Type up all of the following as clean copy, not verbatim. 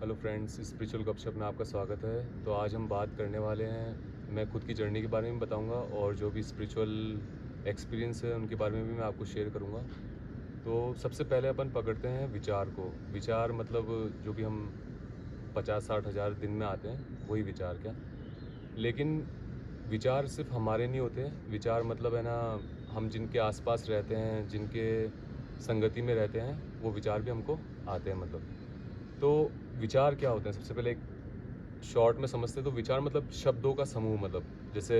Hello friends, spiritual गपशप में आपका स्वागत है। तो आज हम बात करने वाले हैं, मैं खुद की जर्नी के बारे में बताऊंगा और जो भी स्पिरिचुअल एक्सपीरियंस है उनके बारे में भी मैं आपको शेयर करूंगा। तो सबसे पहले अपन पकड़ते हैं विचार को। विचार मतलब जो भी हम 50-60 हज़ार दिन में आते हैं वही विचार क्या। लेकिन विचार सिर्फ हमारे नहीं होते। विचार मतलब है ना, हम जिनके आसपास रहते हैं, जिनके संगति में रहते हैं, वो विचार भी हमको आते हैं मतलब। तो विचार क्या होते हैं, सबसे पहले एक शॉर्ट में समझते हैं। तो विचार मतलब शब्दों का समूह। मतलब जैसे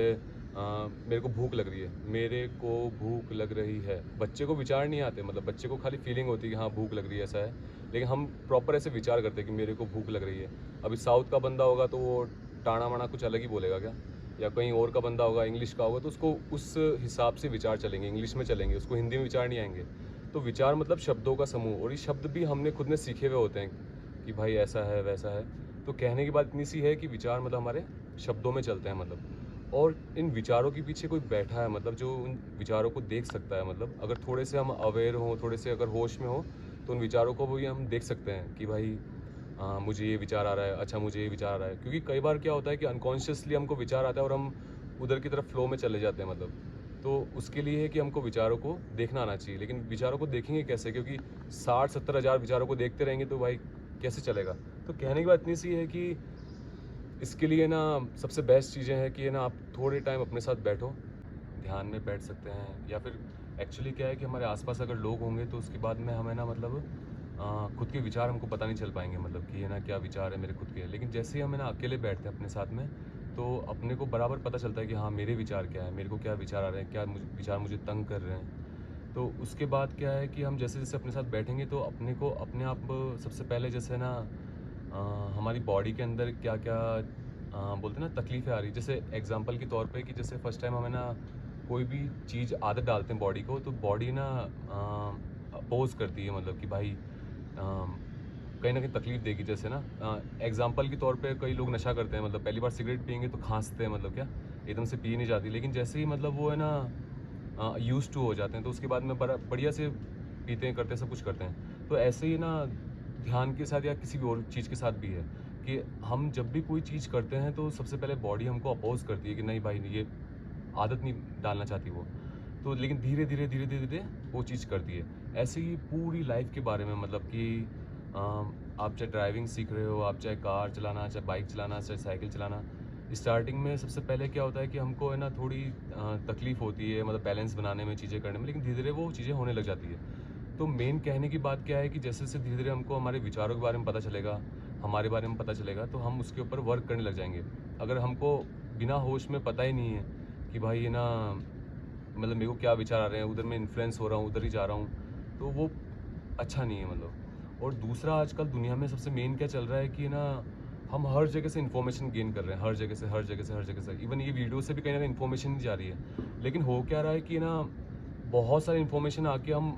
मेरे को भूख लग रही है, मेरे को भूख लग रही है। बच्चे को विचार नहीं आते, मतलब बच्चे को खाली फीलिंग होती है कि हाँ भूख लग रही है, ऐसा है। लेकिन हम प्रॉपर ऐसे विचार करते हैं कि मेरे को भूख लग रही है। अभी साउथ का बंदा होगा तो वो टाणा माणा कुछ अलग ही बोलेगा क्या, या कहीं और का बंदा होगा, इंग्लिश का होगा, तो उसको उस हिसाब से विचार चलेंगे, इंग्लिश में चलेंगे, उसको हिंदी में विचार नहीं आएंगे। तो विचार मतलब शब्दों का समूह, और ये शब्द भी हमने खुद ने सीखे हुए होते हैं कि भाई ऐसा है वैसा है। तो कहने की बात इतनी सी है कि विचार मतलब हमारे शब्दों में चलते हैं मतलब। और इन विचारों के पीछे कोई बैठा है, मतलब जो उन विचारों को देख सकता है। मतलब अगर थोड़े से हम अवेयर हों, थोड़े से अगर होश में हो, तो उन विचारों को भी हम देख सकते हैं कि भाई हाँ मुझे ये विचार आ रहा है, अच्छा मुझे ये विचार आ रहा है। क्योंकि कई बार क्या होता है कि अनकॉन्शियसली हमको विचार आता है और हम उधर की तरफ फ्लो में चले जाते हैं मतलब। तो उसके लिए है कि हमको विचारों को देखना आना चाहिए। लेकिन विचारों को देखेंगे कैसे, क्योंकि 60-70 हज़ार विचारों को देखते रहेंगे तो भाई कैसे चलेगा। तो कहने की बात इतनी सी है कि इसके लिए ना सबसे बेस्ट चीज़ें हैं कि ना आप थोड़े टाइम अपने साथ बैठो, ध्यान में बैठ सकते हैं। या फिर एक्चुअली क्या है कि हमारे आसपास अगर लोग होंगे तो उसके बाद में हमें ना मतलब खुद के विचार हमको पता नहीं चल पाएंगे, मतलब कि ये ना क्या विचार है मेरे खुद के। लेकिन जैसे ही हमें ना अकेले बैठते हैं अपने साथ में, तो अपने को बराबर पता चलता है कि हाँ मेरे विचार क्या है, मेरे को क्या विचार आ रहे हैं, क्या विचार मुझे तंग कर रहे हैं। तो उसके बाद क्या है कि हम जैसे जैसे अपने साथ बैठेंगे तो अपने को अपने आप सबसे पहले जैसे ना हमारी बॉडी के अंदर क्या क्या बोलते हैं ना तकलीफ़ें आ रही, जैसे एग्जांपल के तौर पे कि जैसे फर्स्ट टाइम हमें ना कोई भी चीज़ आदत डालते हैं बॉडी को, तो बॉडी ना अपोज करती है, मतलब कि भाई कहीं ना कहीं तकलीफ़ देगी। जैसे ना एग्जांपल के तौर पे कई लोग नशा करते हैं, मतलब पहली बार सिगरेट पियेंगे तो खांसते हैं, मतलब क्या एकदम से पी नहीं जाती। लेकिन जैसे ही मतलब वो है ना यूज़ टू हो जाते हैं, तो उसके बाद में बड़ा बढ़िया से पीते हैं, करते हैं, सब कुछ करते हैं। तो ऐसे ही ना ध्यान के साथ या किसी भी और चीज़ के साथ भी है कि हम जब भी कोई चीज़ करते हैं तो सबसे पहले बॉडी हमको अपोज करती है कि नहीं भाई ये आदत नहीं डालना चाहती वो। तो लेकिन धीरे धीरे धीरे धीरे धीरे वो चीज़ करती है। ऐसे ही पूरी लाइफ के बारे में, मतलब कि आप चाहे ड्राइविंग सीख रहे हो, आप चाहे कार चलाना, चाहे बाइक चलाना, चाहे साइकिल चलाना, स्टार्टिंग में सबसे पहले क्या होता है कि हमको है ना थोड़ी तकलीफ़ होती है, मतलब बैलेंस बनाने में, चीज़ें करने में। लेकिन धीरे धीरे वो चीज़ें होने लग जाती है। तो मेन कहने की बात क्या है कि जैसे जैसे धीरे धीरे हमको हमारे विचारों के बारे में पता चलेगा, हमारे बारे में पता चलेगा, तो हम उसके ऊपर वर्क करने लग जाएंगे। अगर हमको बिना होश में पता ही नहीं है कि भाई ये ना मतलब मेरे को क्या विचार आ रहे हैं, उधर मैं इन्फ्लुएंस हो रहा हूँ, उधर ही जा रहा हूँ, तो वो अच्छा नहीं है मतलब। और दूसरा, आजकल दुनिया में सबसे मेन क्या चल रहा है कि ना हम हर जगह से इन्फॉर्मेशन गेन कर रहे हैं, हर जगह से, हर जगह से, हर जगह से। इवन ये वीडियो से भी कहीं ना कहीं इन्फॉर्मेशन जा रही है। लेकिन हो क्या रहा है कि ना बहुत सारी इन्फॉर्मेशन आके हम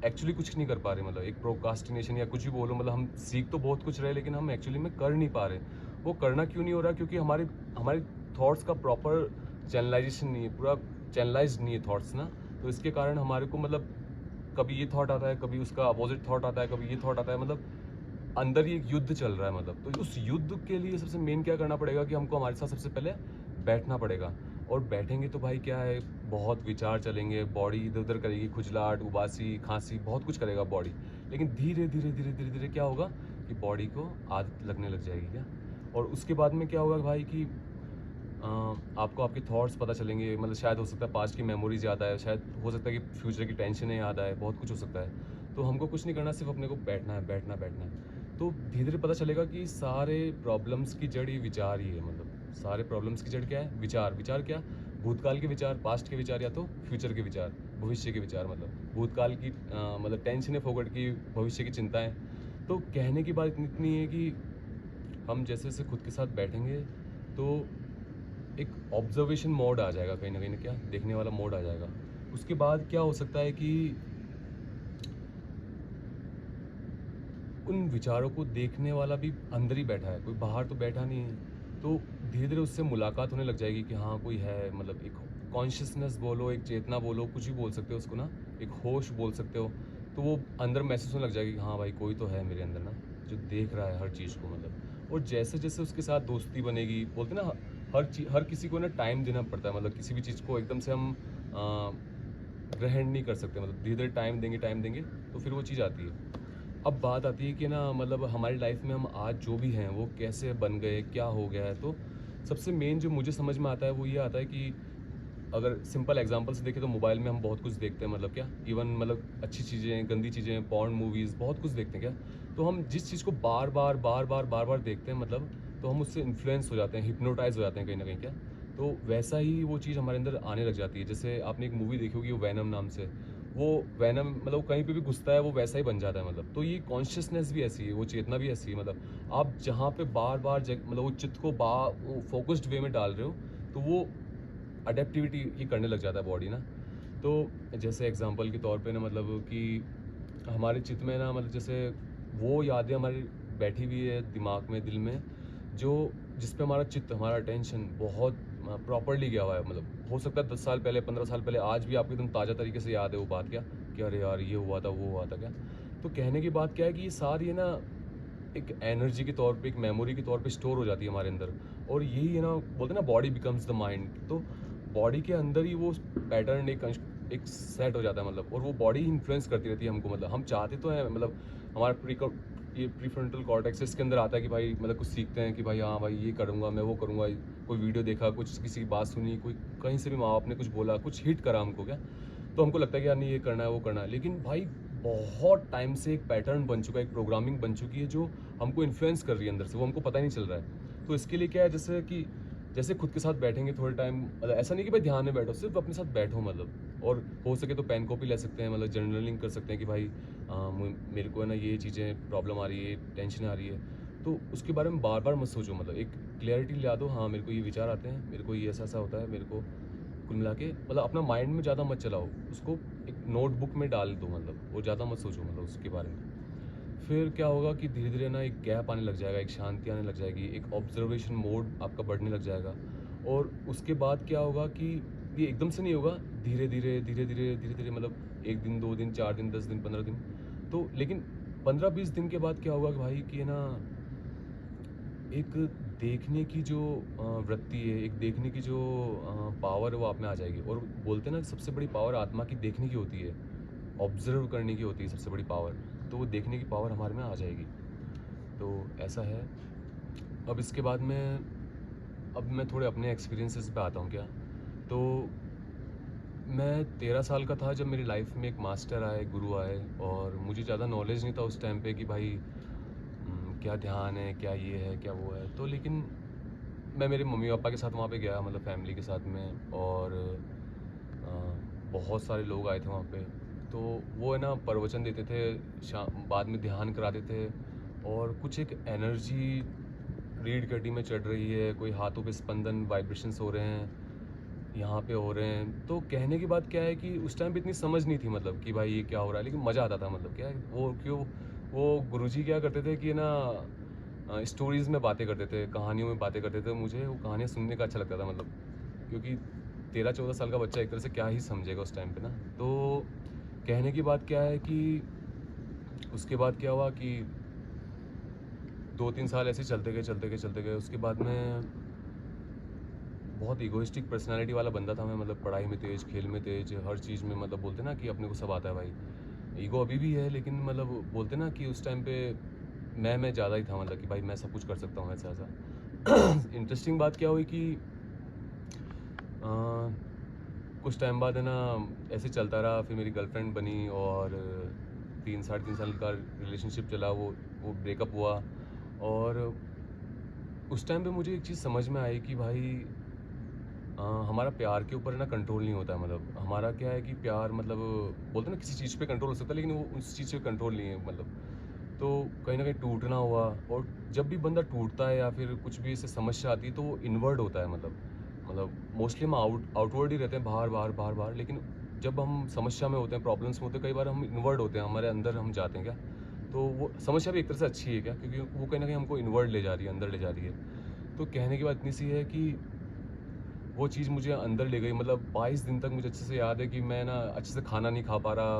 एक्चुअली कुछ नहीं कर पा रहे। मतलब एक प्रोकास्टिनेशन या कुछ भी बोलो, मतलब हम सीख तो बहुत कुछ रहे लेकिन हम एक्चुअली में कर नहीं पा रहे। वो करना क्यों नहीं हो रहा? क्योंकि हमारे हमारे थॉट्स का प्रॉपर चैनलाइजेशन नहीं है, पूरा चैनलाइज नहीं है थॉट्स ना। तो इसके कारण हमारे को मतलब कभी ये थॉट आता है, कभी उसका अपोजिट थॉट आता है, कभी ये थॉट आता है। मतलब अंदर ही एक युद्ध चल रहा है। मतलब तो उस युद्ध के लिए सबसे मेन क्या करना पड़ेगा कि हमको हमारे साथ सबसे पहले बैठना पड़ेगा। और बैठेंगे तो भाई क्या है, बहुत विचार चलेंगे, बॉडी इधर उधर करेगी, खुजलाहट, उबासी, खांसी, बहुत कुछ करेगा बॉडी। लेकिन धीरे धीरे धीरे धीरे धीरे क्या होगा कि बॉडी को आदत लगने लग जाएगी क्या। और उसके बाद में क्या होगा भाई कि आपको आपके थॉट्स पता चलेंगे। मतलब शायद हो सकता है पास्ट की मेमोरीज याद आए, शायद हो सकता है कि फ्यूचर की टेंशनें याद आए, बहुत कुछ हो सकता है। तो हमको कुछ नहीं करना, सिर्फ अपने को बैठना है, बैठना बैठना है। तो धीरे धीरे पता चलेगा कि सारे प्रॉब्लम्स की जड़ ही विचार ही है। मतलब सारे प्रॉब्लम्स की जड़ क्या है? विचार। विचार क्या? भूतकाल के विचार, पास्ट के विचार, या तो फ्यूचर के विचार, भविष्य के विचार। मतलब भूतकाल की मतलब टेंशन है फोकट की, भविष्य की चिंताएं। तो कहने की बात इतनी है कि हम जैसे जैसे खुद के साथ बैठेंगे तो एक ऑब्जर्वेशन मोड आ जाएगा, कहीं ना क्या देखने वाला मोड आ जाएगा। उसके बाद क्या हो सकता है कि उन विचारों को देखने वाला भी अंदर ही बैठा है, कोई बाहर तो बैठा नहीं है। तो धीरे धीरे उससे मुलाकात होने लग जाएगी कि हाँ कोई है। मतलब एक कॉन्शियसनेस बोलो, एक चेतना बोलो, कुछ भी बोल सकते हो उसको ना, एक होश बोल सकते हो। तो वो अंदर महसूस होने लग जाएगी कि हाँ भाई कोई तो है मेरे अंदर ना, जो देख रहा है हर चीज़ को मतलब। और जैसे जैसे उसके साथ दोस्ती बनेगी, बोलते ना हर किसी को ना टाइम देना पड़ता है, मतलब किसी भी चीज़ को एकदम से हम ग्रहण नहीं कर सकते, मतलब धीरे धीरे टाइम देंगे तो फिर वो चीज़ आती है। अब बात आती है कि ना मतलब हमारी लाइफ में हम आज जो भी हैं वो कैसे बन गए, क्या हो गया है। तो सबसे मेन जो मुझे समझ में आता है वो ये आता है कि अगर सिंपल एग्जांपल से देखें तो मोबाइल में हम बहुत कुछ देखते हैं, मतलब क्या इवन मतलब अच्छी चीज़ें, गंदी चीज़ें, पॉर्न मूवीज़ बहुत कुछ देखते हैं क्या। तो हम जिस चीज़ को बार बार देखते हैं मतलब, तो हम उससे इन्फ्लुएंस हो जाते हैं, हिप्नोटाइज हो जाते हैं कहीं ना कहीं क्या। तो वैसा ही वो चीज़ हमारे अंदर आने लग जाती है। जैसे आपने एक मूवी देखी होगी वो वैनम नाम से, वो वैनम मतलब कहीं पे भी घुसता है वो वैसा ही बन जाता है मतलब। तो ये कॉन्शियसनेस भी ऐसी है, वो चेतना भी ऐसी है, मतलब आप जहाँ पे बार बार मतलब वो चित्त को वो फोकस्ड वे में डाल रहे हो, तो वो अडेप्टिविटी ही करने लग जाता है बॉडी ना। तो जैसे एग्जांपल के तौर पे ना मतलब कि हमारे चित्त में ना मतलब जैसे वो यादें हमारी बैठी हुई है दिमाग में, दिल में, जो जिस पे हमारा चित्त, हमारा अटेंशन बहुत प्रॉपरली गया हुआ है। मतलब हो सकता है 10 साल पहले, 15 साल पहले, आज भी आपको एकदम ताज़ा तरीके से याद है वो बात क्या, कि अरे यार ये हुआ था, वो हुआ था क्या। तो कहने की बात क्या है कि ये सारी है ना एक एनर्जी के तौर पे, एक मेमोरी के तौर पे स्टोर हो जाती है हमारे अंदर। और यही है ना, बोलते हैं ना बॉडी बिकम्स द माइंड। तो बॉडी के अंदर ही वो पैटर्न एक सेट हो जाता है मतलब, और वो बॉडी इन्फ्लुएंस करती रहती है हमको। मतलब हम चाहते तो हैं, मतलब हमारा ये प्रीफ्रंटल कॉर्टेक्स इसके अंदर आता है कि भाई मतलब कुछ सीखते हैं कि भाई हाँ भाई ये करूँगा, मैं वो करूँगा। कोई वीडियो देखा, कुछ किसी की बात सुनी, कोई कहीं से भी माँ बाप ने कुछ बोला, कुछ हिट करा हमको क्या, तो हमको लगता है कि यार नहीं ये करना है, वो करना है। लेकिन भाई बहुत टाइम से एक पैटर्न बन चुका है, एक प्रोग्रामिंग बन चुकी है जो हमको इन्फ्लुएंस कर रही है अंदर से, वो हमको पता ही नहीं चल रहा है। तो इसके लिए क्या है, जैसे खुद के साथ बैठेंगे थोड़े टाइम, मतलब ऐसा नहीं कि भाई ध्यान में बैठो, सिर्फ अपने साथ बैठो मतलब। और हो सके तो पेन कॉपी ले सकते हैं, मतलब जर्नलिंग कर सकते हैं कि भाई मेरे को है ना ये चीज़ें प्रॉब्लम आ रही है, टेंशन आ रही है। तो उसके बारे में बार बार मत सोचो, मतलब एक क्लैरिटी ला दो, हाँ मेरे को ये विचार आते हैं, मेरे को ये ऐसा ऐसा होता है, मेरे को कुल मिला के मतलब अपना माइंड में ज़्यादा मत चलाओ उसको, एक नोटबुक में डाल दो मतलब, वो ज़्यादा मत सोचो मतलब उसके बारे में। फिर क्या होगा कि धीरे धीरे ना एक गैप आने लग जाएगा, एक शांति आने लग जाएगी, एक ऑब्जर्वेशन मोड आपका बढ़ने लग जाएगा। और उसके बाद क्या होगा कि ये एकदम से नहीं होगा, धीरे धीरे मतलब 1 दिन, 2 दिन, 4 दिन, 10 दिन, 15 दिन। तो लेकिन 15-20 दिन के बाद क्या होगा कि भाई कि है ना एक देखने की जो वृत्ति है, एक देखने की जो पावर है वो आप में आ जाएगी। और बोलते हैं ना सबसे बड़ी पावर आत्मा की देखने की होती है, ऑब्जर्व करने की होती है सबसे बड़ी पावर। तो वो देखने की पावर हमारे में आ जाएगी। तो ऐसा है। अब इसके बाद अब मैं थोड़े अपने एक्सपीरियंसेस पे आता हूँ क्या। तो मैं 13 साल का था जब मेरी लाइफ में एक मास्टर आए, गुरु आए, और मुझे ज़्यादा नॉलेज नहीं था उस टाइम पे कि भाई क्या ध्यान है, क्या ये है, क्या वो है। तो लेकिन मैं मेरे मम्मी पापा के साथ वहाँ पे गया, मतलब फैमिली के साथ में, और बहुत सारे लोग आए थे वहाँ पे। तो वो है ना प्रवचन देते थे, बाद में ध्यान कराते थे, और कुछ एक एनर्जी रीढ़ की हड्डी में चढ़ रही है, कोई हाथों पे स्पंदन, वाइब्रेशंस हो रहे हैं, यहाँ पे हो रहे हैं। तो कहने की बात क्या है कि उस टाइम पे इतनी समझ नहीं थी मतलब कि भाई ये क्या हो रहा है, लेकिन मज़ा आता था। मतलब क्या है वो गुरुजी क्या करते थे कि ना स्टोरीज़ में बातें करते थे, कहानियों में बातें करते थे। मुझे वो कहानियाँ सुनने का अच्छा लगता था मतलब, क्योंकि 13-14 साल का बच्चा एक तरह से क्या ही समझेगा उस टाइम पे ना। तो कहने की बात क्या है कि उसके बाद क्या हुआ कि 2-3 साल ऐसे चलते गए। उसके बाद में बहुत इगोइस्टिक पर्सनालिटी वाला बंदा था मैं, मतलब पढ़ाई में तेज़, खेल में तेज़, हर चीज़ में, मतलब बोलते ना कि अपने को सब आता है भाई। ईगो अभी भी है, लेकिन मतलब बोलते ना कि उस टाइम पे मैं ज़्यादा ही था, मतलब कि भाई मैं सब कुछ कर सकता हूँ, ऐसा ऐसा। इंटरेस्टिंग बात क्या हुई कि अ, कुछ टाइम बाद है ना ऐसे चलता रहा, फिर मेरी गर्लफ्रेंड बनी, और 3-3.5 साल का रिलेशनशिप चला, वो ब्रेकअप हुआ। और उस टाइम पे मुझे एक चीज़ समझ में आई कि भाई हमारा प्यार के ऊपर ना कंट्रोल नहीं होता है। मतलब हमारा क्या है कि प्यार मतलब बोलते हैं ना किसी चीज़ पे कंट्रोल हो सकता है, लेकिन वो उस चीज़ पे कंट्रोल नहीं है मतलब। तो कहीं ना कहीं टूटना हुआ, और जब भी बंदा टूटता है या फिर कुछ भी ऐसे समस्या आती है तो वो इनवर्ड होता है मतलब मोस्टली हम आउटवर्ड ही रहते हैं, बाहर बाहर बाहर बाहर। लेकिन जब हम समस्या में होते हैं, प्रॉब्लम्स में होते हैं, कई बार हम इनवर्ड होते हैं, हमारे अंदर हम जाते हैं क्या। तो वो समस्या भी एक तरह से अच्छी है क्या, क्योंकि वो कहीं ना कहीं हमको इनवर्ड ले जा रही है, अंदर ले जा रही है। तो कहने की बात इतनी सी है कि वो चीज़ मुझे अंदर ले गई। मतलब 22 दिन तक मुझे अच्छे से याद है कि मैं ना अच्छे से खाना नहीं खा पा रहा,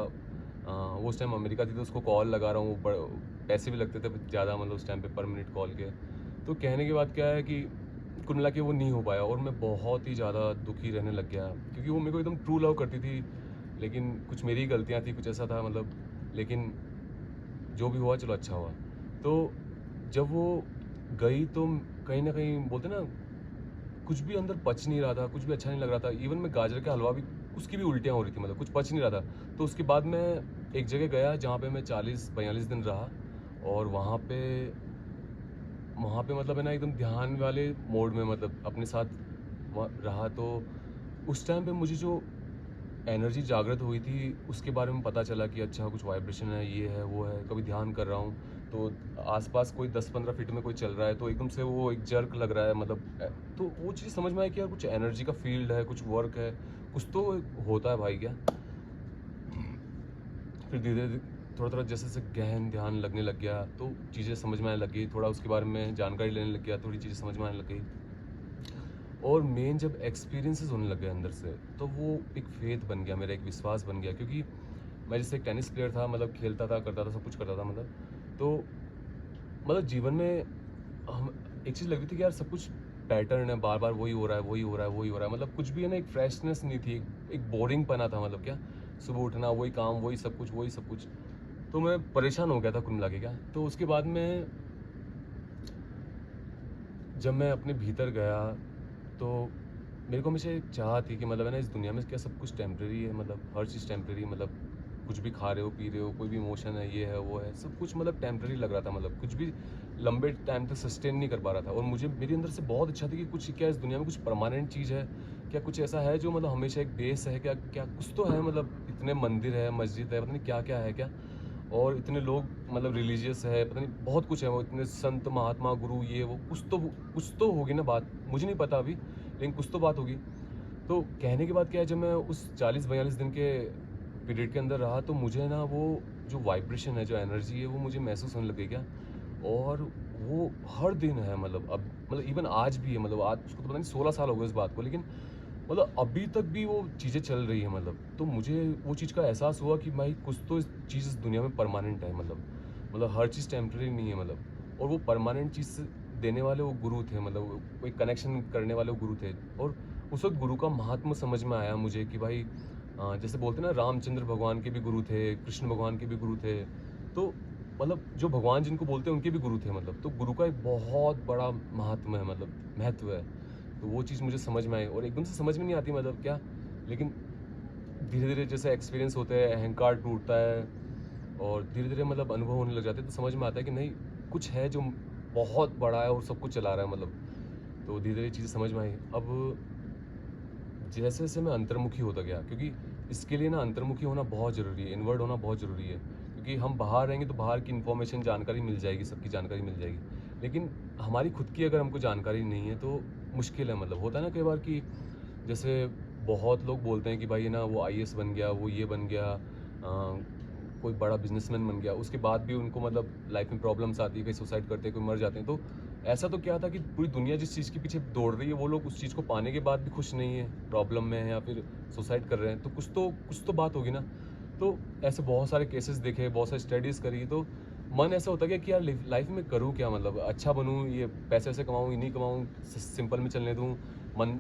वो उस टाइम अमेरिका थी, तो उसको कॉल लगा रहा हूँ, पैसे भी लगते थे ज़्यादा, मतलब उस टाइम पे पर मिनट कॉल के। तो कहने की बात क्या है कि कुल मिला के वो नहीं हो पाया, और मैं बहुत ही ज़्यादा दुखी रहने लग गया, क्योंकि वो मेरे को एकदम ट्रू लव करती थी। लेकिन कुछ मेरी ही गलतियाँ थी, कुछ ऐसा था मतलब। लेकिन जो भी हुआ चलो अच्छा हुआ। तो जब वो गई तो कहीं न कहीं बोलते हैं ना, कुछ भी अंदर पच नहीं रहा था, कुछ भी अच्छा नहीं लग रहा था। इवन मैं गाजर का हलवा भी, उसकी भी उल्टियाँ हो रही थी, मतलब कुछ पच नहीं रहा था। तो उसके बाद मैं एक जगह गया जहाँ पे मैं 40-42 दिन रहा, और वहाँ पे मतलब है ना एकदम ध्यान वाले मोड में, मतलब अपने साथ वहाँ रहा। तो उस टाइम पे मुझे जो एनर्जी जागृत हुई थी, उसके बारे में पता चला कि अच्छा कुछ वाइब्रेशन है, ये है, वो है। कभी ध्यान कर रहा हूँ तो आसपास कोई 10-15 फीट में कोई चल रहा है, तो एकदम से वो एक जर्क लग रहा है, मतलब तो वो चीज़ समझ में आई कि यार कुछ एनर्जी का फील्ड है, कुछ वर्क है, कुछ तो होता है भाई क्या। फिर धीरे-धीरे, थोड़ा-थोड़ा जैसे-जैसे गहन ध्यान लगने लग गया, तो चीज़ें समझ में आने लग गई, थोड़ा उसके बारे में जानकारी लेने लग गया, थोड़ी चीज़ें समझ में आने लग गई। और मेन जब एक्सपीरियंसेस होने लग गए अंदर से, तो वो एक फेथ बन गया, मेरा एक विश्वास बन गया। क्योंकि मैं जैसे एक टेनिस प्लेयर था, मतलब खेलता था, करता था, सब कुछ करता था, मतलब तो मतलब जीवन में हम एक चीज़ लगती थी कि यार सब कुछ पैटर्न है, बार बार वही हो रहा है, वही हो रहा है, वही हो रहा है, मतलब कुछ भी है ना, एक फ्रेशनेस नहीं थी, एक बोरिंग पना था, मतलब क्या, सुबह उठना, वही काम, वही सब कुछ, वही सब कुछ। तो मैं परेशान हो गया था कुल मिला के क्या। तो उसके बाद में जब मैं अपने भीतर गया, तो मेरे को हमेशा एक चाह थी कि मतलब है ना, इस दुनिया में क्या सब कुछ टेम्परेरी है, मतलब हर चीज़ टेम्परेरी, मतलब कुछ भी खा रहे हो, पी रहे हो, कोई भी इमोशन है, ये है, वो है, सब कुछ मतलब टेम्परेरी लग रहा था, मतलब कुछ भी लंबे टाइम तक सस्टेन नहीं कर पा रहा था। और मुझे मेरे अंदर से बहुत इच्छा थी कि कुछ क्या इस दुनिया में कुछ परमानेंट चीज़ है, क्या कुछ ऐसा है जो मतलब हमेशा एक बेस है, क्या क्या कुछ तो है, मतलब इतने मंदिर है, मस्जिद है, पता नहीं क्या क्या है क्या, और इतने लोग मतलब रिलीजियस है, पता नहीं बहुत कुछ है, वो इतने संत महात्मा गुरु, ये वो, कुछ तो होगी ना बात, मुझे नहीं पता अभी, लेकिन कुछ तो बात होगी। तो कहने की बात क्या है, जब मैं उस 40-42 दिन के पीरियड के अंदर रहा, तो मुझे ना वो जो वाइब्रेशन है, जो एनर्जी है, वो मुझे महसूस होने लग गई क्या। और वो हर दिन है, मतलब अब मतलब इवन आज भी है, मतलब आज उसको तो पता नहीं 16 साल हो गए इस बात को, लेकिन मतलब अभी तक भी वो चीज़ें चल रही हैं, मतलब तो मुझे वो चीज़ का एहसास हुआ कि भाई कुछ तो इस चीज़ इस दुनिया में परमानेंट है, मतलब हर चीज़ टेम्परेरी नहीं है, मतलब। और वो परमानेंट चीज़ देने वाले वो गुरु थे, मतलब वो एक कनेक्शन करने वाले वो गुरु थे। और उस वक्त गुरु का महात्म समझ में आया मुझे कि भाई जैसे बोलते हैं ना, रामचंद्र भगवान के भी गुरु थे, कृष्ण भगवान के भी गुरु थे। तो मतलब जो भगवान जिनको बोलते हैं उनके भी गुरु थे, मतलब तो गुरु का एक बहुत बड़ा महात्म है, मतलब महत्व है। तो वो चीज़ मुझे समझ में आई, और एकदम से समझ में नहीं आती, मतलब क्या, लेकिन धीरे-धीरे जैसे एक्सपीरियंस होते हैं, अहंकार टूटता है, और धीरे-धीरे मतलब अनुभव होने लग जाते हैं, तो समझ में आता है कि नहीं, कुछ है जो बहुत बड़ा है और सब कुछ चला रहा है, मतलब। तो धीरे-धीरे चीज़ें समझ में आई। अब जैसे-जैसे मैं अंतर्मुखी होता गया, क्योंकि इसके लिए ना अंतर्मुखी होना बहुत ज़रूरी है, इनवर्ड होना बहुत ज़रूरी है। क्योंकि हम बाहर रहेंगे तो बाहर की इन्फॉर्मेशन, जानकारी मिल जाएगी, सबकी जानकारी मिल जाएगी। लेकिन हमारी खुद की अगर हमको जानकारी नहीं है, तो मुश्किल है, मतलब होता है ना कई बार कि जैसे बहुत लोग बोलते हैं कि भाई ना वो आईएएस बन गया, वो ये बन गया, कोई बड़ा बिजनेसमैन बन गया, उसके बाद भी उनको मतलब लाइफ में प्रॉब्लम्स आती है, कहीं सुसाइड करते हैं, कोई मर जाते हैं। तो ऐसा तो क्या था कि पूरी दुनिया जिस चीज़ के पीछे दौड़ रही है, वो लोग उस चीज़ को पाने के बाद भी खुश नहीं है, प्रॉब्लम में है, या फिर सुसाइड कर रहे हैं, तो कुछ तो बात होगी ना। तो ऐसे बहुत सारे केसेस देखे, बहुत सारी स्टडीज़ करी, तो मन ऐसा होता गया कि यार लाइफ में करूँ क्या, मतलब अच्छा बनूँ, ये पैसे ऐसे कमाऊँ, ये नहीं कमाऊँ, सिंपल में चलने दूँ। मन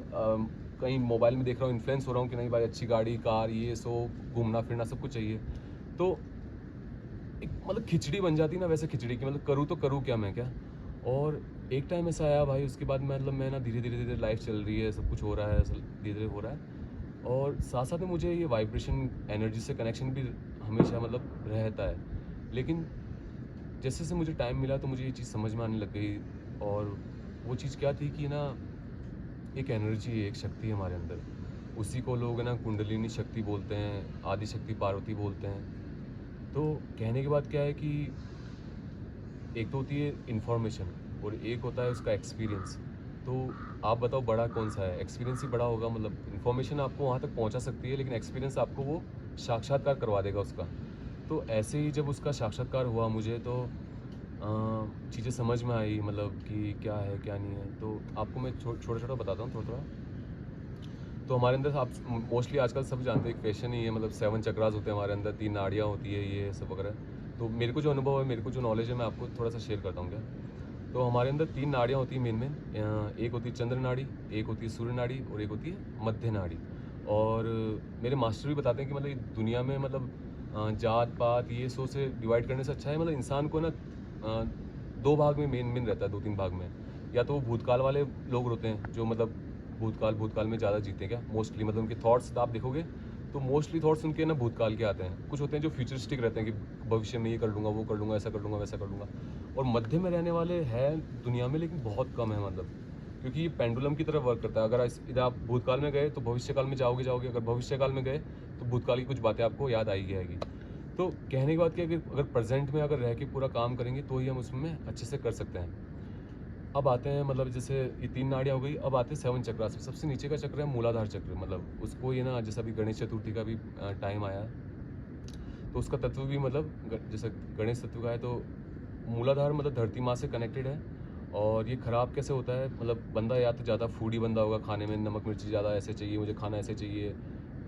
कहीं मोबाइल में देख रहा हूँ, इन्फ्लुएंस हो रहा हूँ कि नहीं भाई, अच्छी गाड़ी, कार, ये सो, घूमना फिरना सब कुछ चाहिए। तो एक मतलब खिचड़ी बन जाती है ना, वैसे खिचड़ी की, मतलब करूँ तो करूँ क्या मैं, क्या। और एक टाइम ऐसा आया भाई, उसके बाद मतलब मैं ना धीरे-धीरे लाइफ चल रही है, सब कुछ हो रहा है, सल धीरे-धीरे हो रहा है। और साथ-साथ में मुझे ये वाइब्रेशन, एनर्जी से कनेक्शन भी हमेशा मतलब रहता है। लेकिन जैसे-जैसे मुझे टाइम मिला, तो मुझे ये चीज़ समझ में आने लग गई। और वो चीज़ क्या थी कि ना, एक एनर्जी है, एक शक्ति है हमारे अंदर। उसी को लोग है ना कुंडलिनी शक्ति बोलते हैं, आदि शक्ति पार्वती बोलते हैं। तो कहने की बात क्या है कि एक तो होती है इन्फॉर्मेशन, और एक होता है उसका एक्सपीरियंस। तो आप बताओ बड़ा कौन-सा है? एक्सपीरियंस ही बड़ा होगा, मतलब इन्फॉर्मेशन आपको वहाँ तक पहुँचा सकती है, लेकिन एक्सपीरियंस आपको वो साक्षात्कार करवा देगा उसका। तो ऐसे ही जब उसका साक्षात्कार हुआ मुझे, तो चीज़ें समझ में आई, मतलब कि क्या है, क्या नहीं है। तो आपको मैं छोटा-छोटा बताता हूँ, थोड़ा-थोड़ा। तो हमारे अंदर आप मोस्टली आजकल सब जानते हैं, एक फैशन ही है, मतलब 7 चक्रास होते हैं हमारे अंदर, 3 नाड़ियाँ होती है, ये सब वगैरह। तो मेरे को जो अनुभव है, मेरे को जो नॉलेज है, मैं आपको थोड़ा सा शेयर करता हूँ क्या। तो हमारे अंदर 3 नाड़ियाँ होती हैं मेन। एक होती है चंद्र नाड़ी, एक होती है सूर्य नाड़ी और एक होती है मध्य नाड़ी। और मेरे मास्टर भी बताते हैं कि मतलब दुनिया में मतलब जात पात ये सो से डिवाइड करने से अच्छा है, मतलब इंसान को ना 2 भाग में मेन रहता है, 2-3 भाग में। या तो वो भूतकाल वाले लोग होते हैं जो मतलब भूतकाल में ज़्यादा जीते हैं क्या मोस्टली, मतलब उनके थॉट्स आप देखोगे तो मोस्टली थॉट्स उनके ना भूतकाल के आते हैं। कुछ होते हैं जो फ्यूचरिस्टिक रहते हैं कि भविष्य में ये कर लूँगा, वो कर लूँगा, ऐसा कर लूँगा, वैसा कर लूँगा। और मध्य में रहने वाले हैं दुनिया में, लेकिन बहुत कम है मतलब, क्योंकि ये पेंडुलम की तरह वर्क करता है। अगर इधर आप भूतकाल में गए तो भविष्यकाल में जाओगे, अगर भविष्यकाल में गए तो भूतकाल की कुछ बातें आपको याद आएगी। तो कहने की बात क्या है कि अगर प्रेजेंट में अगर रह के पूरा काम करेंगे तो ही हम उसमें अच्छे से कर सकते हैं। अब आते हैं, मतलब जैसे ये 3 नाड़ियाँ हो गई, अब आते हैं 7 चक्रास में। सबसे नीचे का चक्र है मूलाधार चक्र, मतलब उसको ये ना, जैसे अभी गणेश चतुर्थी का भी टाइम आया है, तो उसका तत्व भी मतलब जैसे गणेश तत्व का है, तो मूलाधार मतलब धरती माँ से कनेक्टेड है। और ये ख़राब कैसे होता है, मतलब बंदा या तो ज़्यादा फूडी बंदा होगा, खाने में नमक मिर्ची ज़्यादा ऐसे चाहिए, मुझे खाना ऐसे चाहिए।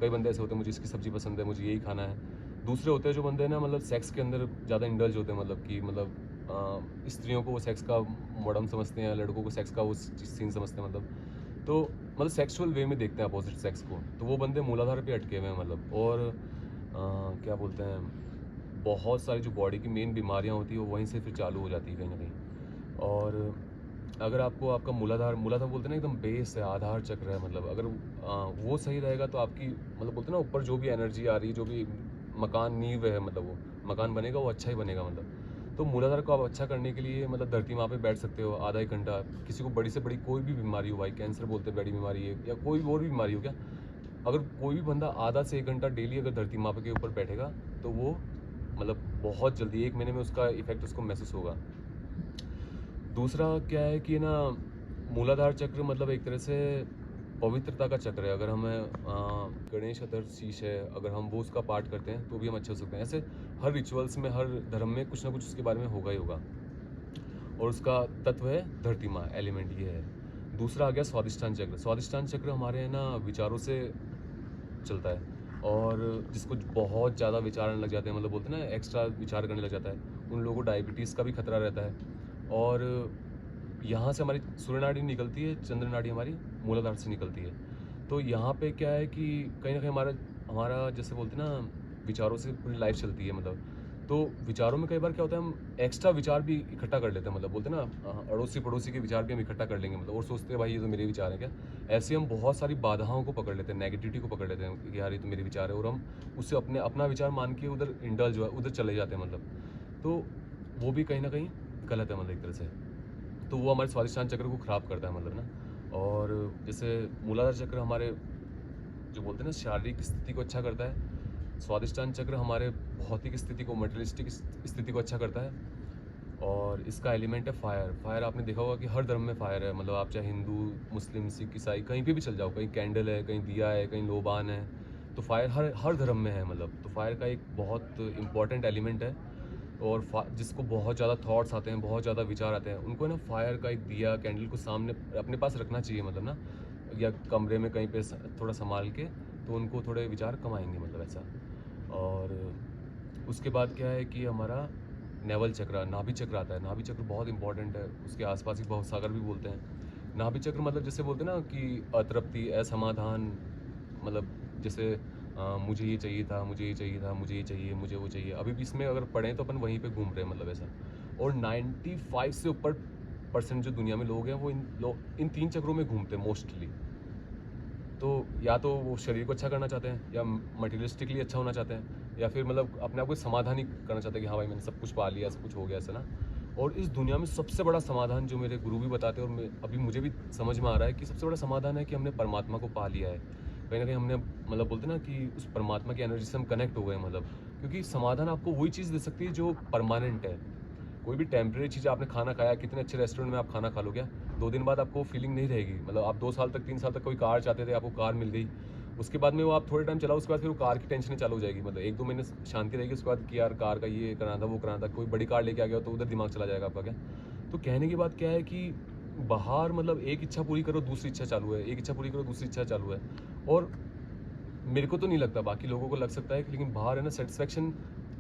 कई बंदे ऐसे होते हैं, मुझे इसकी सब्ज़ी पसंद है, मुझे यही खाना है। दूसरे होते हैं जो बंदे ना मतलब सेक्स के अंदर ज़्यादा इंडल्ज होते हैं, मतलब कि मतलब स्त्रियों को वो सेक्स का मॉडर्न समझते हैं, लड़कों को सेक्स का वो सीन समझते हैं, मतलब सेक्सुअल वे में देखते हैं अपोजिट सेक्स को। तो वो बंदे मूलाधार पे अटके हुए हैं मतलब। और क्या बोलते हैं, बहुत सारी जो बॉडी की मेन बीमारियां होती है वो वहीं से फिर चालू हो जाती है कहीं ना कहीं। और अगर आपको आपका मूलाधार मूलाधार बोलते हैं ना, एकदम बेस है, आधार चक्र है, मतलब अगर वो सही रहेगा तो आपकी मतलब बोलते हैं ना, ऊपर जो भी एनर्जी आ रही है, जो भी मकान नींव है, मतलब वो मकान बनेगा वो अच्छा ही बनेगा मतलब। तो मूलाधार को आप अच्छा करने के लिए मतलब धरती माँ पे बैठ सकते हो आधा 1 घंटा। किसी को बड़ी से बड़ी कोई भी बीमारी हो, भाई कैंसर बोलते हैं बड़ी बीमारी है, या कोई और भी बीमारी हो क्या, अगर कोई भी बंदा आधा से 1 घंटा डेली अगर धरती माँ के ऊपर बैठेगा तो वो मतलब बहुत जल्दी 1 महीने में उसका इफेक्ट उसको महसूस होगा। दूसरा क्या है कि ना, मूलाधार चक्र मतलब एक तरह से पवित्रता का चक्र है। अगर हमें गणेश अतर शीश है, अगर हम वो उसका पाठ करते हैं तो भी हम अच्छे हो सकते हैं। ऐसे हर रिचुअल्स में, हर धर्म में कुछ ना कुछ उसके बारे में होगा ही होगा। और उसका तत्व है धरती माँ, एलिमेंट ये है। दूसरा आ गया स्वादिष्टान चक्र। स्वादिष्टान चक्र हमारे है ना विचारों से चलता है। और जिसको बहुत ज़्यादा विचार आने लग जाते हैं, मतलब बोलते हैं ना एक्स्ट्रा विचार करने लग जाता है, उन लोगों को डायबिटीज़ का भी खतरा रहता है। और यहाँ से हमारी सूर्य नाड़ी निकलती है, चंद्र नाड़ी हमारी मूलाधार से निकलती है। तो यहाँ पे क्या है कि कहीं ना कहीं हमारा हमारा जैसे बोलते हैं ना, विचारों से पूरी लाइफ चलती है मतलब। तो विचारों में कई बार क्या होता है, हम एक्स्ट्रा विचार भी इकट्ठा कर लेते हैं, मतलब बोलते हैं ना अड़ोसी पड़ोसी के विचार भी हम इकट्ठा कर लेंगे मतलब, और सोचते हैं भाई ये तो मेरे विचार हैं क्या। ऐसे हम बहुत सारी बाधाओं को पकड़ लेते हैं, नेगेटिविटी को पकड़ लेते हैं कि यार ये तो मेरे विचार है, और हम उससे अपना विचार मान के उधर इंडल्ज हुआ उधर चले जाते हैं मतलब। तो वो भी कहीं ना कहीं गलत है मतलब एक तरह से। तो वो हमारे स्वादिष्टान चक्र को ख़राब करता है मतलब ना। और जैसे मूलाधार चक्र हमारे जो बोलते हैं ना शारीरिक स्थिति को अच्छा करता है, स्वादिष्टान चक्र हमारे भौतिक स्थिति को, मटेरियलिस्टिक स्थिति को अच्छा करता है। और इसका एलिमेंट है फायर। फायर आपने देखा होगा कि हर धर्म में फायर है, मतलब आप चाहे हिंदू, मुस्लिम, सिख, ईसाई कहीं पे भी चल जाओ, कहीं कैंडल है, कहीं दिया है, कहीं लोबान है। तो फायर हर हर धर्म में है मतलब। तो फायर का एक बहुत इंपॉर्टेंट एलिमेंट है। और जिसको बहुत ज़्यादा थॉट्स आते हैं, बहुत ज़्यादा विचार आते हैं, उनको ना फायर का एक दिया, कैंडल को सामने अपने पास रखना चाहिए मतलब ना, या कमरे में कहीं पे थोड़ा संभाल के, तो उनको थोड़े विचार कम आएंगे मतलब ऐसा। और उसके बाद क्या है कि हमारा नेवल चक्र, नाभि चक्र आता है। नाभि चक्र बहुत इंपॉर्टेंट है, उसके आसपास ही बहुत सागर भी बोलते हैं। नाभि चक्र मतलब जैसे बोलते हैं ना कि अतृप्ति, असमाधान, मतलब जैसे मुझे ये चाहिए था, मुझे ये चाहिए था, मुझे ये चाहिए, मुझे वो चाहिए। अभी भी इसमें अगर पढ़ें तो अपन वहीं पे घूम रहे हैं मतलब ऐसा। और 95 से ऊपर परसेंट जो दुनिया में लोग हैं वो इन 3 चक्रों में घूमते हैं मोस्टली। तो या तो वो शरीर को अच्छा करना चाहते हैं, या मटेरियलिस्टिकली अच्छा होना चाहते हैं, या फिर मतलब अपने आप को समाधान ही करना चाहते हैं कि हाँ भाई मैंने सब कुछ पा लिया, सब कुछ हो गया ऐसा ना। और इस दुनिया में सबसे बड़ा समाधान जो मेरे गुरु भी बताते हैं, और अभी मुझे भी समझ में आ रहा है कि सबसे बड़ा समाधान है कि हमने परमात्मा को पा लिया है। कहीं ना कहीं हमने मतलब बोलते हैं ना कि उस परमात्मा की एनर्जी से हम कनेक्ट हो गए मतलब। क्योंकि समाधान आपको वही चीज़ दे सकती है जो परमानेंट है। कोई भी टेम्परेरी चीज़, आपने खाना खाया, कितने अच्छे रेस्टोरेंट में आप खाना खा लो, क्या 2 दिन बाद आपको फीलिंग नहीं रहेगी। मतलब आप 2 साल तक, 3 साल तक कोई कार चाहते थे, आपको कार मिल गई, उसके बाद में वो आप थोड़े टाइम चलाओ, उसके बाद फिर वो कार की टेंशन चालू हो जाएगी। मतलब 1-2 महीने शांति रहेगी, उसके बाद कि यार कार का ये कराना था, वो कराना था। कोई बड़ी कार लेके आ गया तो उधर दिमाग चला जाएगा आपका क्या। तो कहने की बात क्या है कि बाहर मतलब एक इच्छा पूरी करो दूसरी इच्छा चालू है, एक इच्छा पूरी करो दूसरी इच्छा चालू है। और मेरे को तो नहीं लगता, बाकी लोगों को लग सकता है कि लेकिन बाहर है ना सेटिस्फेक्शन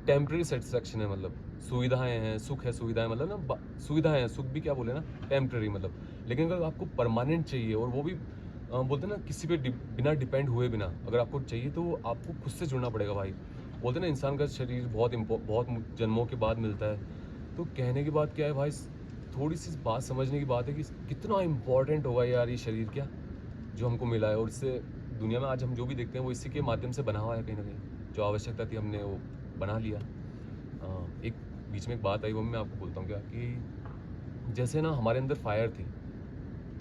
टेम्प्रेरी सेटिस्फेक्शन है, मतलब सुविधाएं हैं, सुख है, सुविधाएं मतलब ना सुविधाएं हैं, सुख भी क्या बोले ना टेम्प्रेरी मतलब। लेकिन अगर आपको परमानेंट चाहिए और वो भी बोलते हैं ना किसी पे बिना डिपेंड हुए बिना अगर आपको चाहिए तो आपको खुद से जुड़ना पड़ेगा भाई। बोलते हैं ना इंसान का शरीर बहुत जन्मों के बाद मिलता है। तो कहने की बात क्या है भाई, थोड़ी सी बात समझने की बात है कि कितना इंपॉर्टेंट होगा यार ये शरीर क्या जो हमको मिला है। और इससे दुनिया में आज हम जो भी देखते हैं वो इसी के माध्यम से बना हुआ है, कहीं ना कहीं जो आवश्यकता थी हमने वो बना लिया। एक बीच में एक बात आई वो मैं आपको बोलता हूँ क्या कि जैसे ना हमारे अंदर फायर थी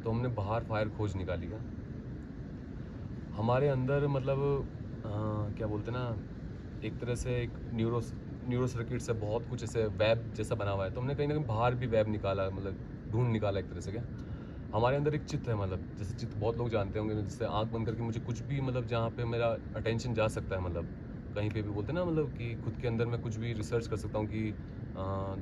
तो हमने बाहर फायर खोज निकाली क्या हमारे अंदर मतलब क्या बोलते ना एक तरह से एक न्यूरो सर्किट से बहुत कुछ ऐसे वेब जैसा बना हुआ है, तो हमने कहीं ना कहीं बाहर भी वेब निकाला, मतलब ढूंढ निकाला एक तरह से क्या हमारे अंदर एक चित्त है। मतलब जैसे चित्त बहुत लोग जानते होंगे, जैसे आंख बंद करके मुझे कुछ भी मतलब जहाँ पे मेरा अटेंशन जा सकता है, मतलब कहीं पे भी बोलते हैं ना मतलब कि खुद के अंदर मैं कुछ भी रिसर्च कर सकता हूँ कि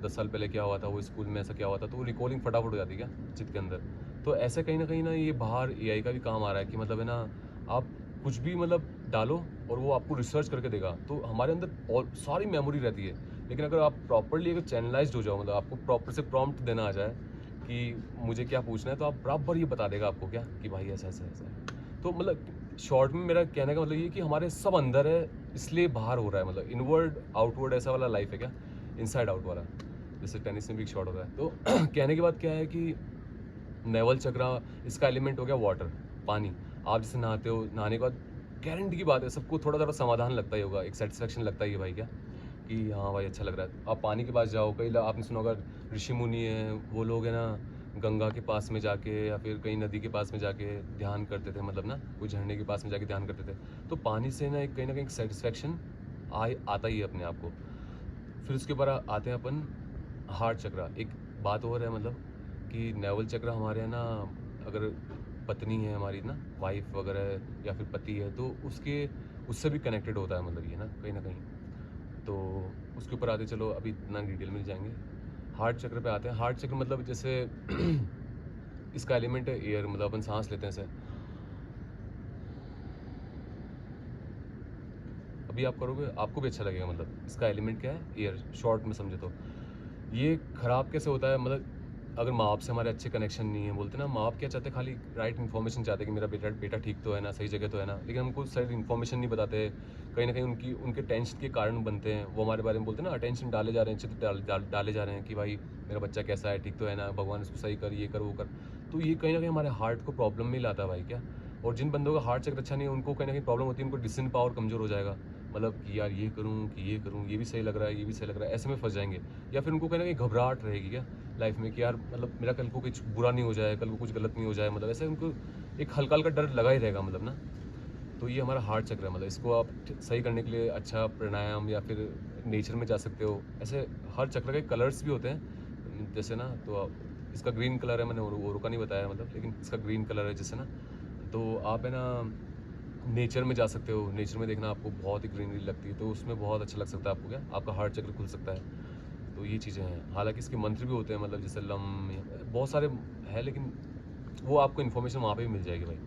10 साल पहले क्या हुआ था, वो स्कूल में ऐसा क्या हुआ था, तो वो रिकॉर्डिंग फटाफट हो जाती है क्या चित्त के अंदर। तो ऐसे कहीं ना ये बाहर एआई का भी काम आ रहा है कि मतलब है ना आप कुछ भी मतलब डालो और वो आपको रिसर्च करके देगा। तो हमारे अंदर और सारी मेमोरी रहती है, लेकिन अगर आप प्रॉपरली अगर चैनलाइज्ड हो जाओ, मतलब आपको प्रॉपर से प्रॉम्प्ट देना आ जाए कि मुझे क्या पूछना है, तो आप बराबर ये बता देगा आपको क्या कि भाई ऐसा ऐसा ऐसा है। तो मतलब शॉर्ट में मेरा कहने का मतलब ये कि हमारे सब अंदर है इसलिए बाहर हो रहा है, मतलब इनवर्ड आउटवर्ड ऐसा वाला लाइफ है क्या, इनसाइड आउट वाला, जैसे टेनिस में भी एक शॉट होता है। तो कहने की बात क्या है कि नेवल चक्रा इसका एलिमेंट हो गया वाटर, पानी। आप जैसे नहाते हो, नहाने के बाद गारंटी की बात है सबको थोड़ा थोड़ा समाधान लगता ही होगा, एक सेटिस्फेक्शन लगता ही है भाई क्या कि हाँ भाई अच्छा लग रहा है। आप पानी के पास जाओ, कई आपने सुना होगा ऋषि मुनि हैं वो लोग हैं ना गंगा के पास में जाके या फिर कहीं नदी के पास में जाके ध्यान करते थे, मतलब ना कोई झरने के पास में जाके ध्यान करते थे। तो पानी से ना एक कहीं ना कहीं सेटिस्फेक्शन आता ही है अपने आप को। फिर उसके बाद आते हैं अपन हार्ट चक्रा। एक बात और है मतलब कि नेवल चक्र हमारे यहाँ ना अगर पत्नी है हमारी ना वाइफ वगैरह या फिर पति है तो उसके उससे भी कनेक्टेड होता है, मतलब ये ना कहीं। तो उसके ऊपर आते चलो अभी इतना डिटेल में जाएंगे। हार्ट चक्र पे आते हैं। हार्ट चक्र मतलब जैसे इसका एलिमेंट है एयर, मतलब अपन सांस लेते हैं सर, अभी आप करोगे आपको भी अच्छा लगेगा। मतलब इसका एलिमेंट क्या है एयर, शॉर्ट में समझे तो। ये ख़राब कैसे होता है, मतलब अगर माँ बाप से हमारे अच्छे कनेक्शन नहीं है, बोलते ना माँ बाप क्या चाहते हैं, खाली राइट इन्फॉर्मेशन चाहते हैं कि मेरा बेटा बेटा ठीक तो है ना, सही जगह तो है ना, लेकिन हमको सही इन्फॉर्मेशन नहीं बताते। कहीं ना कहीं उनके टेंशन के कारण बनते हैं वो हमारे बारे में बोलते हैं ना, अटेंशन डाले जा रहे हैं, चित्र डाले जा रहे हैं कि भाई मेरा बच्चा कैसा है, ठीक तो है ना, भगवान इसको सही कर, ये कर वो कर। तो ये कहीं ना कहीं हमारे हार्ट को प्रॉब्लम में लाता है भाई क्या। और जिन बंदों का हार्ट चक्र अच्छा नहीं है उनको कहीं ना कहीं प्रॉब्लम होती है, उनको डिसीजन पावर कमज़ोर हो जाएगा। मतलब कि यार ये करूँ कि ये करूँ, ये भी सही लग रहा है, ये भी सही लग रहा है, ऐसे में फंस जाएंगे। या फिर उनको कहीं ना कहीं घबराहट रहेगी क्या लाइफ में कि यार मतलब मेरा कल को कुछ बुरा नहीं हो जाए, कल को कुछ गलत नहीं हो जाए, मतलब ऐसे उनको एक हल्का हल्का डर लगा ही रहेगा, मतलब ना। तो ये हमारा हार्ट चक्र है, मतलब इसको आप सही करने के लिए अच्छा प्राणायाम या फिर नेचर में जा सकते हो। ऐसे हर चक्र के कलर्स भी होते हैं जैसे ना, तो इसका ग्रीन कलर है, मैंने और का नहीं बताया मतलब, लेकिन इसका ग्रीन कलर है जैसे ना। तो आप है ना नेचर में जा सकते हो, नेचर में देखना आपको बहुत ही ग्रीनरी लगती है, तो उसमें बहुत अच्छा लग सकता है आपको क्या, आपका हार्ट चक्र खुल सकता है। तो ये चीज़ें हैं, हालांकि इसके मंत्र भी होते हैं, मतलब जैसे लम, बहुत सारे हैं, लेकिन वो आपको इन्फॉर्मेशन वहाँ पे भी मिल जाएगी भाई।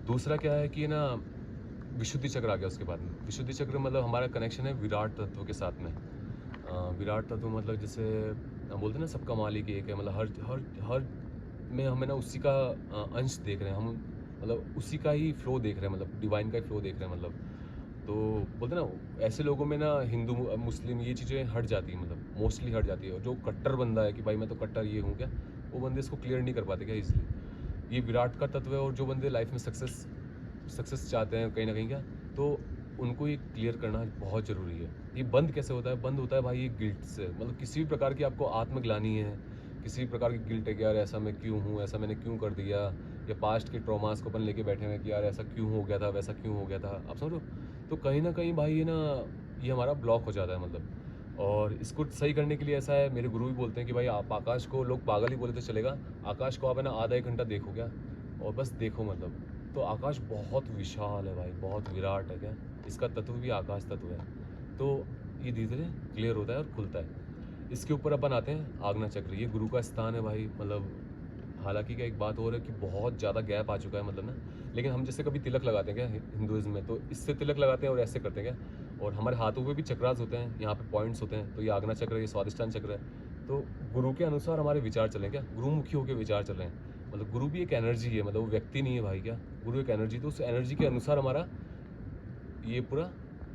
दूसरा क्या है कि ना विशुद्धि चक्र आ गया उसके बाद में। विशुद्धि चक्र मतलब हमारा कनेक्शन है विराट तत्व के साथ में। विराट तत्व मतलब जैसे बोलते हैं ना सबका मालिक एक है, मतलब हर हर हर में हमें ना उसी का अंश देख रहे हैं हम, मतलब उसी का ही फ्लो देख रहे हैं, मतलब डिवाइन का ही फ्लो देख रहे हैं मतलब। तो बोलते हैं ना ऐसे लोगों में ना हिंदू मुस्लिम ये चीज़ें हट जाती हैं, मतलब मोस्टली हट जाती है। और जो कट्टर बंदा है कि भाई मैं तो कट्टर ये हूँ क्या, वो बंदे इसको क्लियर नहीं कर पाते क्या इजीली। ये विराट का तत्व है। और जो बंदे लाइफ में सक्सेस चाहते हैं कहीं ना कहीं क्या, तो उनको ये क्लियर करना बहुत ज़रूरी है। ये बंद कैसे होता है, बंद होता है भाई ये गिल्ट से, मतलब किसी भी प्रकार की आपको आत्मग्लानी है, किसी भी प्रकार की गिल्ट है कि यार ऐसा मैं क्यों हूँ, ऐसा मैंने क्यों कर दिया, या पास्ट के ट्रॉमास को अपन लेके बैठे हुए हैं कि यार ऐसा क्यों हो गया था, वैसा क्यों हो गया था, आप समझो। तो कहीं ना कहीं भाई ये ना ये हमारा ब्लॉक हो जाता है मतलब। और इसको सही करने के लिए ऐसा है, मेरे गुरु भी बोलते हैं कि भाई आप आकाश को, लोग पागल ही बोले तो चलेगा, आकाश को आप है ना आधा एक घंटा देखो क्या, और बस देखो मतलब। तो आकाश बहुत विशाल है भाई, बहुत विराट है क्या, इसका तत्व भी आकाश तत्व है। तो ये धीरे धीरे क्लियर होता है और खुलता है। इसके ऊपर अपन आते हैं आग्ना चक्र, ये गुरु का स्थान है भाई, मतलब हालांकि क्या एक बात और है कि बहुत ज़्यादा गैप आ चुका है मतलब ना, लेकिन हम जैसे कभी तिलक लगाते हैं क्या हिंदुज़्म में, तो इससे तिलक लगाते हैं और ऐसे करते हैं क्या, और हमारे हाथों पे भी चक्रास होते हैं, यहाँ पे पॉइंट्स होते हैं, तो ये आगना चक्र है, ये स्वादिष्टान चक्र है। तो गुरु के अनुसार हमारे विचार चलें क्या, गुरुमुखी होकर विचार चल रहे हैं, मतलब गुरु भी एक एनर्जी है, मतलब वो व्यक्ति नहीं है भाई, क्या गुरु एक एनर्जी, तो उस एनर्जी के अनुसार हमारा ये पूरा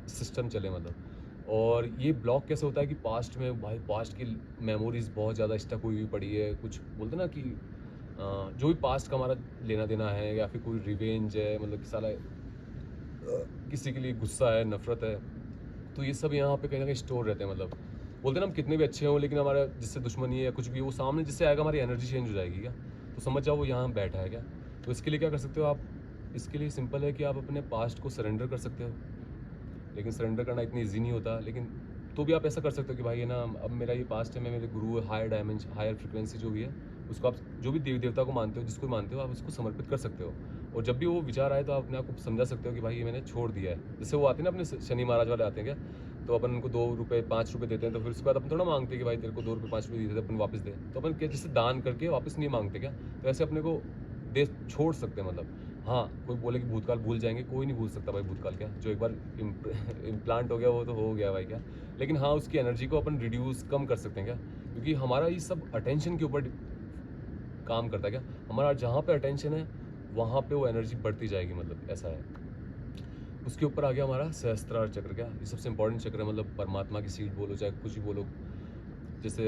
सिस्टम चले मतलब। और ये ब्लॉक कैसे होता है कि पास्ट में भाई, पास्ट की मेमोरीज बहुत ज़्यादा स्टक हुई हुई पड़ी है, कुछ बोलते ना कि जो भी पास्ट का हमारा लेना देना है, या फिर कोई रिवेंज है, मतलब कि साला किसी के लिए गुस्सा है, नफरत है, तो ये सब यहाँ पे कहीं ना कहीं स्टोर रहते हैं मतलब। बोलते हैं ना हम कितने भी अच्छे हों, लेकिन हमारा जिससे दुश्मनी है या कुछ भी, वो सामने जिससे आएगा हमारी एनर्जी चेंज हो जाएगी क्या, तो समझ जाओ वो यहाँ बैठा है क्या। तो इसके लिए क्या कर सकते हो आप, इसके लिए सिंपल है कि आप अपने पास्ट को सरेंडर कर सकते हो, लेकिन सरेंडर करना इतनी ईजी नहीं होता, लेकिन तो भी आप ऐसा कर सकते हो कि भाई है ना, अब मेरा ये पास्ट है, मैं मेरे गुरु हायर डायमेंशन, हायर फ्रिक्वेंसी जो भी है, उसको आप जो भी देवी देवता को मानते हो, जिसको मानते हो, आप उसको समर्पित कर सकते हो। और जब भी वो विचार आए तो आप अपने आप को समझा सकते हो कि भाई ये मैंने छोड़ दिया है। जैसे वो आते हैं ना अपने शनि महाराज वाले आते हैं क्या, तो अपन उनको 2 रुपये 5 रुपये देते हैं, तो फिर उसके बाद अपन थोड़ा मांगते हैं कि भाई तेरे को 2 रुपये 5 रुपये दिए थे, अपन वापस दे, तो अपन क्या जैसे दान करके वापस नहीं मांगते क्या, तो ऐसे अपने को दे छोड़ सकते हैं मतलब। हाँ, कोई बोले कि भूतकाल भूल जाएंगे, कोई नहीं भूल सकता भाई भूतकाल, क्या जो एक बार इम्प्लांट हो गया वो तो हो गया भाई क्या। लेकिन हाँ, उसकी एनर्जी को अपन रिड्यूस कम कर सकते हैं क्या, क्योंकि हमारा ये सब अटेंशन के ऊपर काम करता है क्या, हमारा जहाँ पे अटेंशन है वहाँ पे वो एनर्जी बढ़ती जाएगी, मतलब ऐसा है। उसके ऊपर आ गया हमारा सहस्त्रार चक्र, क्या ये सबसे इंपॉर्टेंट चक्र है, मतलब परमात्मा की सीट बोलो चाहे कुछ भी बोलो। जैसे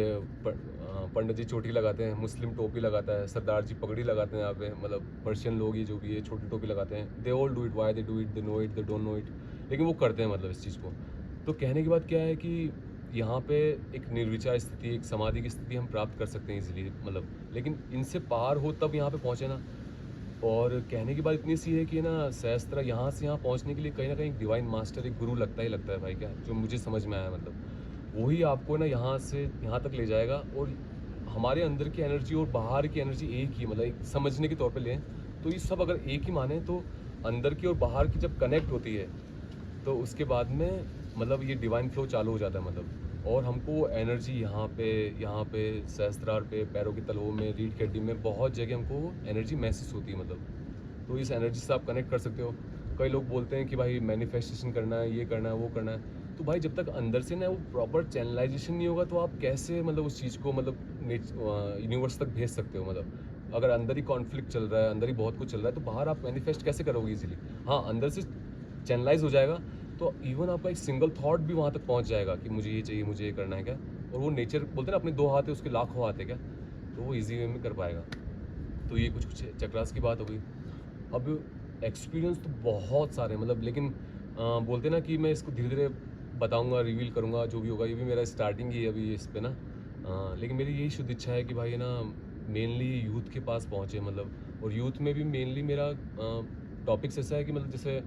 पंडित जी चोटी लगाते हैं, मुस्लिम टोपी लगाता है, सरदार जी पगड़ी लगाते हैं यहाँ पे, मतलब पर्शियन लोग ये जो भी है छोटी टोपी लगाते हैं, they all do it, why they do it, they know it, they don't know it, लेकिन वो करते हैं मतलब इस चीज़ को। तो कहने की बात क्या है कि यहाँ पे एक निर्विचार स्थिति, एक समाधि की स्थिति हम प्राप्त कर सकते हैं इजीली मतलब, लेकिन इनसे पार हो तब यहाँ पे पहुँचे ना। और कहने की बात इतनी सी है कि ना, सहस्त्र यहाँ से यहाँ पहुँचने के लिए कहीं ना कहीं डिवाइन मास्टर, एक गुरु लगता ही लगता है भाई, क्या जो मुझे समझ में आया मतलब, वही आपको ना यहाँ से यहाँ तक ले जाएगा। और हमारे अंदर की एनर्जी और बाहर की एनर्जी एक ही, मतलब एक समझने के तौर पे लें तो ये सब अगर एक ही माने, तो अंदर की और बाहर की जब कनेक्ट होती है तो उसके बाद में मतलब ये डिवाइन फ्लो चालू हो जाता है मतलब। और हमको एनर्जी यहाँ पे सहस्त्रार पे, पैरों की तलवों में, रीढ़ की हड्डी में, बहुत जगह हमको एनर्जी महसूस होती है मतलब। तो इस एनर्जी से आप कनेक्ट कर सकते हो। कई लोग बोलते हैं कि भाई मैनिफेस्टेशन करना है, ये करना है, वो करना है, तो भाई जब तक अंदर से ना वो प्रॉपर चैनलाइजेशन नहीं होगा, तो आप कैसे मतलब उस चीज़ को मतलब यूनिवर्स तक भेज सकते हो मतलब। अगर अंदर ही कॉन्फ्लिक्ट चल रहा है, अंदर ही बहुत कुछ चल रहा है, तो बाहर आप मैनिफेस्ट कैसे करोगे इजीली। हाँ, अंदर से चैनलाइज हो जाएगा तो इवन आपका एक सिंगल थॉट भी वहाँ तक पहुँच जाएगा कि मुझे ये चाहिए, मुझे ये करना है क्या। और वो नेचर बोलते हैं ना, अपने 2 हाथ है उसके लाखों हाथ है क्या, तो वो ईजी वे में कर पाएगा। तो ये कुछ कुछ चक्रास की बात हो गई। अब एक्सपीरियंस तो बहुत सारे मतलब, लेकिन बोलते हैं ना कि मैं इसको धीरे धीरे बताऊंगा, रिवील करूंगा, जो भी होगा, ये भी मेरा स्टार्टिंग ही है अभी इस पे ना। लेकिन मेरी यही शुद्ध इच्छा है कि भाई है ना, मेनली यूथ के पास पहुँचे मतलब। और यूथ में भी मेनली मेरा टॉपिक्स ऐसा है कि मतलब जैसे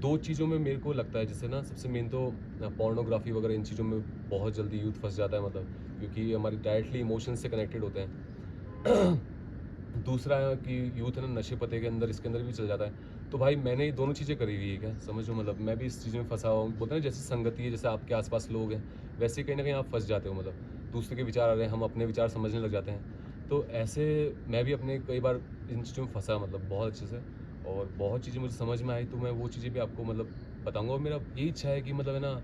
2 चीज़ों में मेरे को लगता है, जैसे ना सबसे मेन तो पोर्नोग्राफी वगैरह, इन चीज़ों में बहुत जल्दी यूथ फंस जाता है मतलब, क्योंकि हमारी डायरेक्टली इमोशन से कनेक्टेड होते हैं। दूसरा है कि यूथ है ना, नशे पते के अंदर, इसके अंदर भी चल जाता है। तो भाई मैंने ये दोनों चीज़ें करी हुई है क्या, समझो मतलब, मैं भी इस चीज़ में फंसा हुआ हूँ। बोलते हैं ना, जैसे संगति है, जैसे आपके आसपास लोग हैं, वैसे ही कहीं ना कहीं आप फंस जाते हो मतलब। दूसरे के विचार आ रहे हैं, हम अपने विचार समझने लग जाते हैं। तो ऐसे मैं भी अपने कई बार इन चीज़ों में फंसा मतलब बहुत अच्छे से, और बहुत चीज़ें मुझे समझ में आई, तो मैं वो चीज़ें भी आपको मतलब बताऊँगा। और मेरा यही इच्छा है कि मतलब है ना,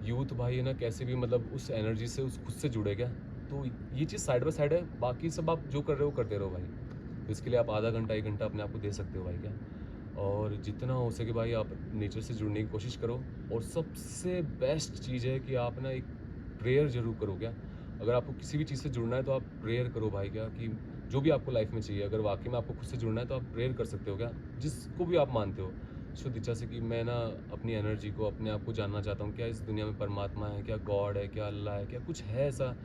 यूथ भाई है ना, कैसे भी मतलब उस एनर्जी से, उस खुद से जुड़े क्या। तो ये चीज़ साइड बाय साइड है, बाकी सब आप जो कर रहे हो करते रहो भाई। तो इसके लिए आप आधा घंटा 1 घंटा अपने आप को दे सकते हो भाई, क्या। और जितना हो सके भाई आप नेचर से जुड़ने की कोशिश करो। और सबसे बेस्ट चीज़ है कि आप ना एक प्रेयर ज़रूर करो क्या। अगर आपको किसी भी चीज़ से जुड़ना है तो आप प्रेयर करो भाई, क्या कि जो भी आपको लाइफ में चाहिए, अगर वाकई में आपको खुद से जुड़ना है तो आप प्रेयर कर सकते हो क्या, जिसको भी आप मानते हो शुद्ध इच्छा से, कि मैं ना अपनी एनर्जी को, अपने आप को जानना चाहता हूँ। क्या इस दुनिया में परमात्मा है, क्या गॉड है, क्या अल्लाह है, क्या कुछ है ऐसा,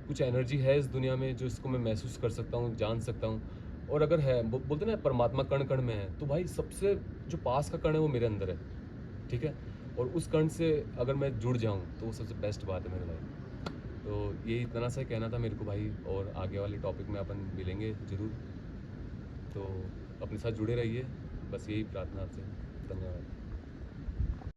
कुछ एनर्जी है इस दुनिया में जो इसको मैं महसूस कर सकता हूँ, जान सकता हूँ। और अगर है, बोलते ना परमात्मा कण कण में है, तो भाई सबसे जो पास का कण है वो मेरे अंदर है, ठीक है। और उस कण से अगर मैं जुड़ जाऊँ तो वो सबसे बेस्ट बात है मेरे भाई। तो ये इतना सा कहना था मेरे को भाई, और आगे वाले टॉपिक में अपन मिलेंगे ज़रूर। तो अपने साथ जुड़े रहिए, बस यही प्रार्थना आपसे। धन्यवाद।